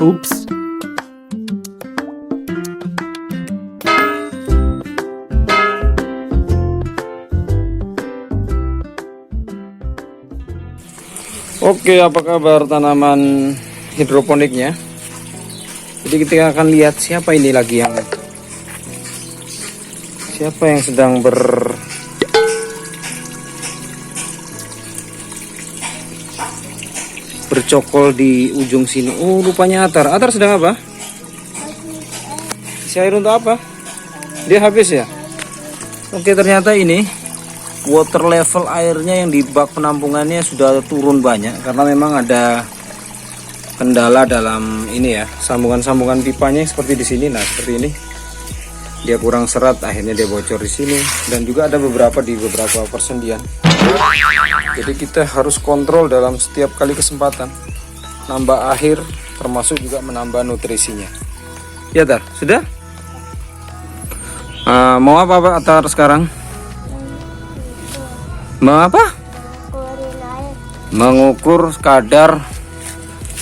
Ups. Oke, apa kabar tanaman hidroponiknya? Jadi kita akan lihat siapa yang sedang bercokol di ujung sini. Oh, rupanya Atar. Atar sedang apa? Si air untuk apa? Dia habis ya? Oke, ternyata ini water level airnya yang di bak penampungannya sudah turun banyak karena memang ada kendala dalam ini ya, sambungan-sambungan pipanya seperti di sini. Nah, seperti ini. Dia kurang serat, akhirnya dia bocor di sini, dan juga ada beberapa persendian. Jadi kita harus kontrol dalam setiap kali kesempatan, nambah air, termasuk juga menambah nutrisinya. Ya, Tar, sudah? Mau apa Pak Tar sekarang? Mau apa? Mengukur kadar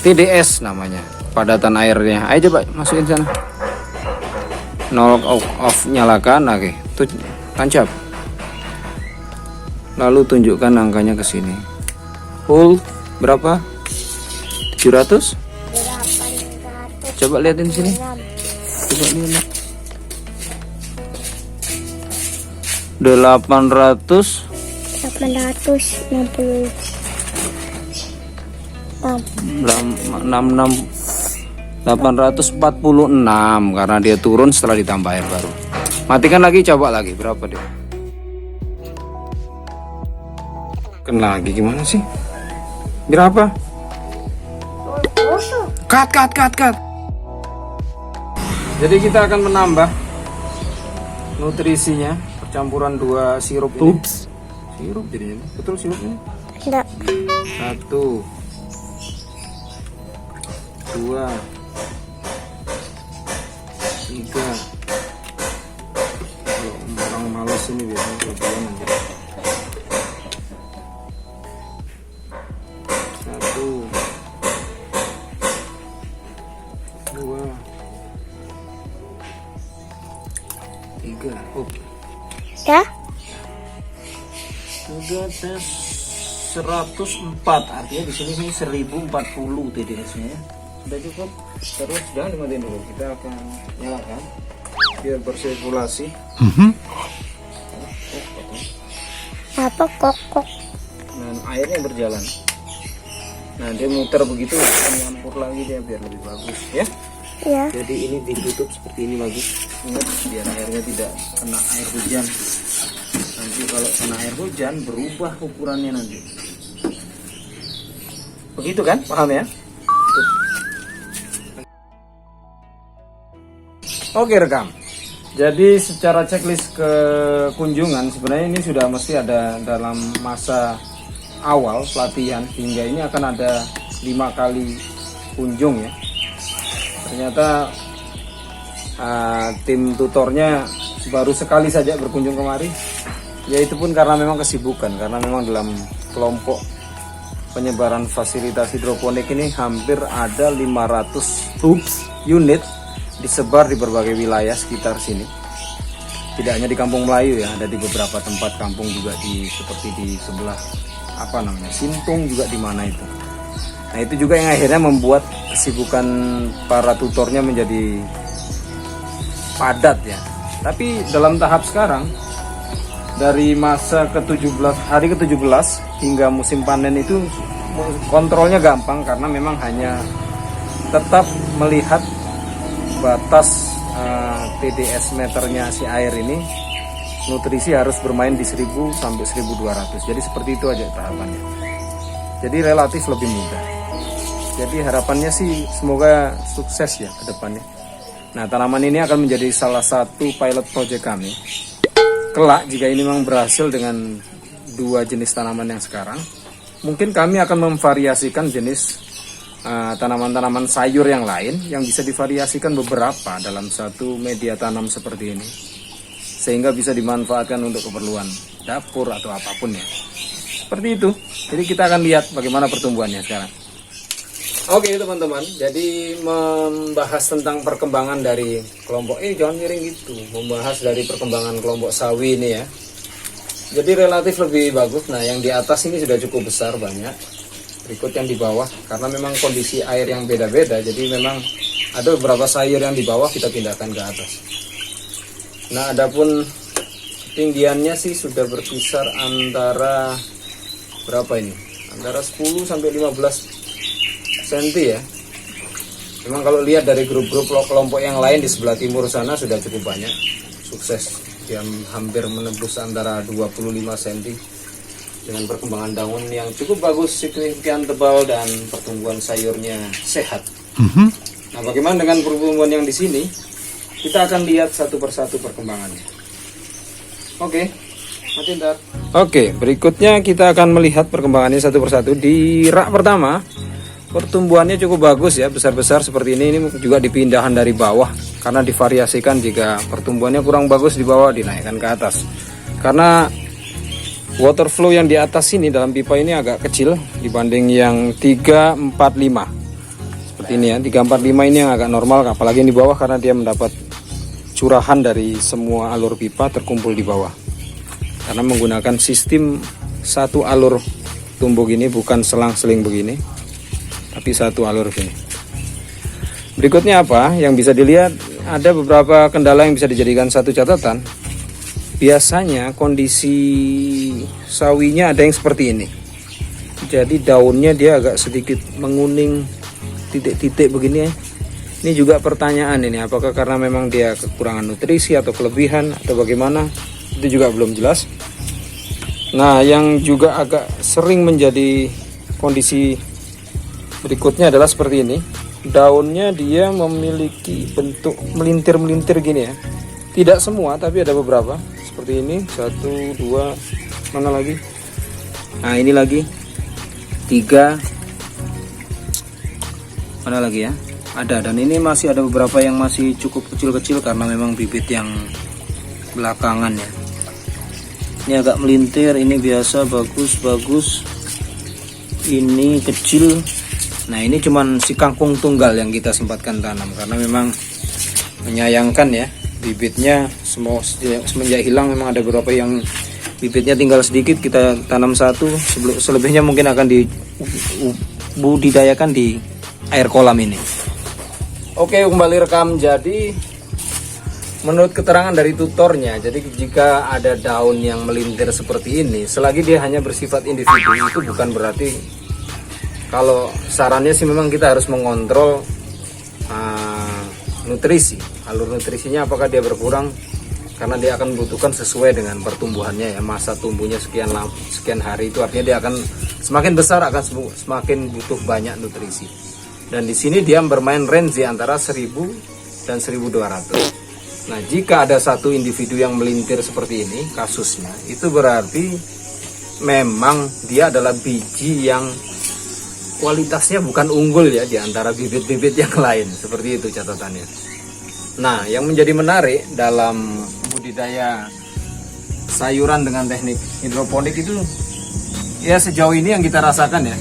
TDS namanya, padatan airnya. Ayo coba masukin sana. 0 off, nyalakan. Oke, tuh tancap. Lalu tunjukkan angkanya ke sini. Full berapa? 700? Coba lihatin sini. Coba lihat. 860 846 karena dia turun setelah ditambah air baru. Matikan lagi, coba lagi berapa dia? Kena lagi gimana sih? Berapa? Cut. Jadi kita akan menambah nutrisinya, percampuran 2 sirup ini. Ups. Sirup jadinya. Betul sirupnya? Tidak. 1 2 3. Kalau orang malas ini biasanya kelebihan aja. 1 2 3. Ya? Sudah tes 104, artinya di sini 1040 TDS-nya. Sudah cukup. Terus jangan dimatiin dulu, kita akan nyalakan biar bersirkulasi. Apa kokok? Dan airnya berjalan. Nah, dia muter begitu, nyampur lagi dia biar lebih bagus ya. Ya. Jadi ini ditutup seperti ini bagus. Ingat, biar airnya tidak kena air hujan. Nanti kalau kena air hujan berubah ukurannya nanti. Begitu kan? Paham ya? Oke, rekam. Jadi secara checklist kekunjungan sebenarnya ini sudah mesti ada dalam masa awal pelatihan, hingga ini akan ada 5 kali kunjung ya. Ternyata tim tutornya baru sekali saja berkunjung kemari, yaitu pun karena memang kesibukan, karena memang dalam kelompok penyebaran fasilitas hidroponik ini hampir ada 500 unit disebar di berbagai wilayah sekitar sini. Tidak hanya di Kampung Melayu ya, ada di beberapa tempat kampung juga, seperti di sebelah Sintung juga di mana itu. Nah, itu juga yang akhirnya membuat kesibukan para tutornya menjadi padat ya. Tapi dalam tahap sekarang, dari masa hari ke-17 hingga musim panen itu kontrolnya gampang, karena memang hanya tetap melihat batas TDS meternya si air ini, nutrisi harus bermain di 1000 sampai 1200. Jadi seperti itu aja tahapannya. Jadi relatif lebih mudah. Jadi harapannya sih semoga sukses ya ke depannya. Nah, tanaman ini akan menjadi salah satu pilot project kami. Kelak jika ini memang berhasil dengan 2 jenis tanaman yang sekarang, mungkin kami akan memvariasikan jenis tanaman-tanaman sayur yang lain yang bisa divariasikan beberapa dalam satu media tanam seperti ini, sehingga bisa dimanfaatkan untuk keperluan dapur atau apapun ya. Seperti itu. Jadi kita akan lihat bagaimana pertumbuhannya sekarang. Oke teman-teman, jadi membahas tentang perkembangan dari kelompok ini, jangan miring gitu, membahas dari perkembangan kelompok sawi ini ya. Jadi relatif lebih bagus. Nah yang di atas ini sudah cukup besar banyak. Berikut yang di bawah, karena memang kondisi air yang beda-beda, jadi memang ada beberapa sayur yang di bawah kita pindahkan ke atas. Nah adapun ketinggiannya sih sudah berkisar antara berapa ini? Antara 10 sampai 15 cm ya. Memang kalau lihat dari grup-grup kelompok yang lain di sebelah timur sana sudah cukup banyak sukses, yang hampir menembus antara 25 cm dengan perkembangan daun yang cukup bagus, signifikan tebal, dan pertumbuhan sayurnya sehat. Nah bagaimana dengan pertumbuhan yang di sini? Kita akan lihat satu persatu perkembangannya. Oke, berikutnya kita akan melihat perkembangannya satu persatu. Di rak pertama pertumbuhannya cukup bagus ya, besar-besar seperti ini juga dipindahan dari bawah karena divariasikan. Jika pertumbuhannya kurang bagus di bawah, dinaikkan ke atas. Karena water flow yang di atas ini dalam pipa ini agak kecil dibanding yang 345. Seperti ini ya, 345 ini yang agak normal, apalagi yang di bawah karena dia mendapat curahan dari semua alur pipa terkumpul di bawah. Karena menggunakan sistem satu alur tumbuk ini, bukan selang-seling begini, tapi satu alur sini. Berikutnya apa yang bisa dilihat, ada beberapa kendala yang bisa dijadikan satu catatan. Biasanya kondisi sawinya ada yang seperti ini, jadi daunnya dia agak sedikit menguning, titik-titik begini ya. Ini juga pertanyaan ini, apakah karena memang dia kekurangan nutrisi atau kelebihan atau bagaimana, itu juga belum jelas. Nah yang juga agak sering menjadi kondisi berikutnya adalah seperti ini. Daunnya dia memiliki bentuk melintir-melintir gini ya. Tidak semua, tapi ada beberapa seperti ini. 1, 2, mana lagi? Nah ini lagi 3, mana lagi ya? Ada, dan ini masih ada beberapa yang masih cukup kecil-kecil karena memang bibit yang belakangan ya. Ini agak melintir, ini biasa, bagus. Ini kecil. Nah ini cuman si kangkung tunggal yang kita sempatkan tanam karena memang menyayangkan ya, bibitnya semua semenjak hilang. Memang ada beberapa yang bibitnya tinggal sedikit, kita tanam satu, selebihnya mungkin akan dibudidayakan di air kolam ini. Oke, kembali rekam. Jadi menurut keterangan dari tutornya, jadi jika ada daun yang melintir seperti ini, selagi dia hanya bersifat individu, itu bukan berarti. Kalau sarannya sih memang kita harus mengontrol nutrisi, alur nutrisinya apakah dia berkurang, karena dia akan membutuhkan sesuai dengan pertumbuhannya ya, masa tumbuhnya sekian hari, itu artinya dia akan semakin besar, akan semakin butuh banyak nutrisi. Dan di sini dia bermain range di antara 1000 dan 1200. Nah jika ada satu individu yang melintir seperti ini kasusnya, itu berarti memang dia adalah biji yang kualitasnya bukan unggul ya di antara bibit-bibit yang lain, seperti itu catatannya. Nah yang menjadi menarik dalam budidaya sayuran dengan teknik hidroponik itu ya, sejauh ini yang kita rasakan ya,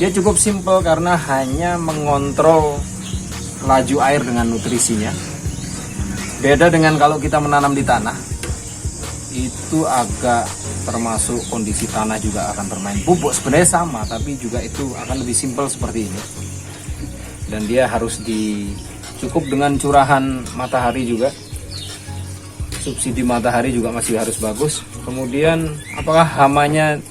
dia cukup simpel karena hanya mengontrol laju air dengan nutrisinya. Beda dengan kalau kita menanam di tanah, itu agak termasuk kondisi tanah juga akan bermain. Pupuk sebenarnya sama, tapi juga itu akan lebih simpel seperti ini. Dan dia harus cukup dengan curahan matahari juga. Subsidi matahari juga masih harus bagus. Kemudian apakah hamanya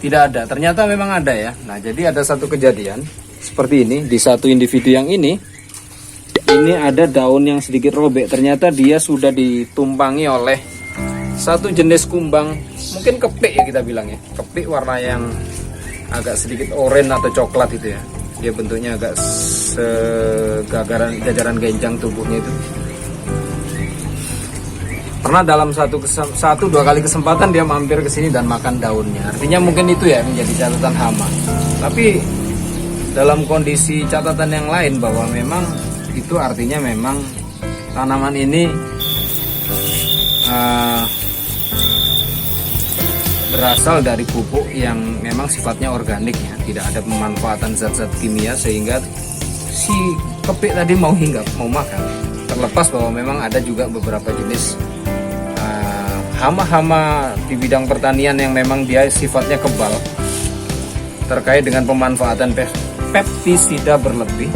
tidak ada? Ternyata memang ada ya. Nah jadi ada satu kejadian seperti ini di satu individu yang ini ada daun yang sedikit robek. Ternyata dia sudah ditumpangi oleh satu jenis kumbang, mungkin kepik ya kita bilang ya, kepik warna yang agak sedikit oranye atau coklat itu ya. Dia bentuknya agak jajaran genjang tubuhnya itu. Pernah dalam satu dua kali kesempatan dia mampir ke sini dan makan daunnya. Artinya mungkin itu ya menjadi catatan hama. Tapi dalam kondisi catatan yang lain bahwa memang itu artinya memang tanaman ini berasal dari pupuk yang memang sifatnya organik ya, tidak ada pemanfaatan zat-zat kimia sehingga si kepik tadi mau hinggap, mau makan. Terlepas bahwa memang ada juga beberapa jenis hama-hama di bidang pertanian yang memang dia sifatnya kebal terkait dengan pemanfaatan pestisida berlebih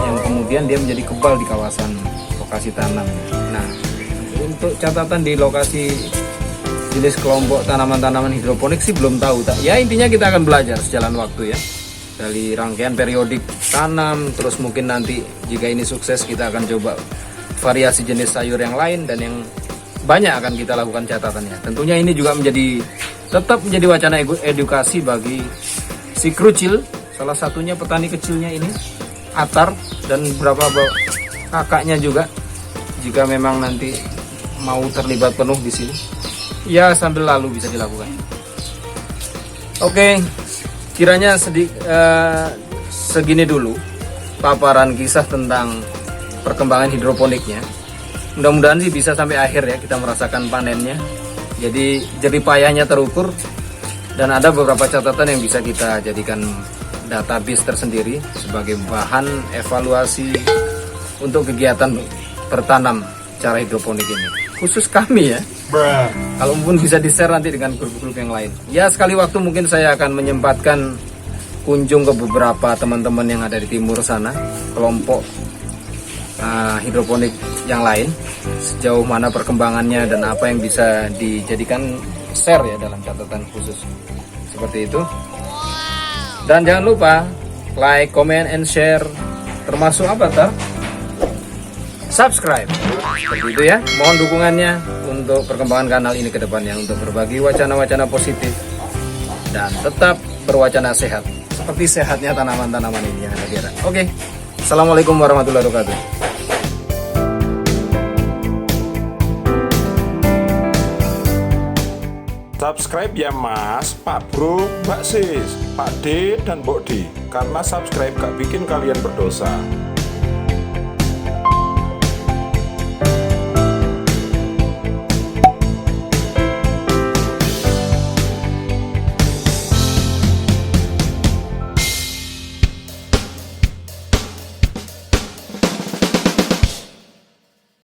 yang kemudian dia menjadi kebal di kawasan lokasi tanam. Nah, untuk catatan di lokasi jenis kelompok tanaman-tanaman hidroponik sih belum tahu tak. Ya intinya kita akan belajar sejalan waktu ya. Dari rangkaian periodik tanam, terus mungkin nanti jika ini sukses kita akan coba variasi jenis sayur yang lain dan yang banyak akan kita lakukan catatannya. Tentunya ini juga tetap menjadi wacana edukasi bagi si krucil, salah satunya petani kecilnya ini, Atar, dan beberapa kakaknya juga. Jika memang nanti mau terlibat penuh di sini, ya sambil lalu bisa dilakukan. Oke, kiranya segini dulu paparan kisah tentang perkembangan hidroponiknya. Mudah-mudahan sih bisa sampai akhir ya kita merasakan panennya. Jadi jerih payahnya terukur dan ada beberapa catatan yang bisa kita jadikan database tersendiri sebagai bahan evaluasi untuk kegiatan bertanam cara hidroponik ini. Khusus kami ya. Kalaupun bisa di-share nanti dengan grup-grup yang lain. Ya sekali waktu mungkin saya akan menyempatkan kunjung ke beberapa teman-teman yang ada di timur sana, kelompok hidroponik yang lain, sejauh mana perkembangannya dan apa yang bisa dijadikan share ya dalam catatan khusus seperti itu. Dan jangan lupa like, comment, and share, termasuk apa Tar? Subscribe. Seperti itu ya. Mohon dukungannya untuk perkembangan kanal ini ke depannya untuk berbagi wacana-wacana positif dan tetap berwacana sehat seperti sehatnya tanaman-tanaman ini yang ada di daerah. Oke. Assalamualaikum warahmatullahi wabarakatuh. Subscribe ya Mas, Pak Bro, Mbak Sis, Pak D, dan Mbok D. Karena subscribe gak bikin kalian berdosa.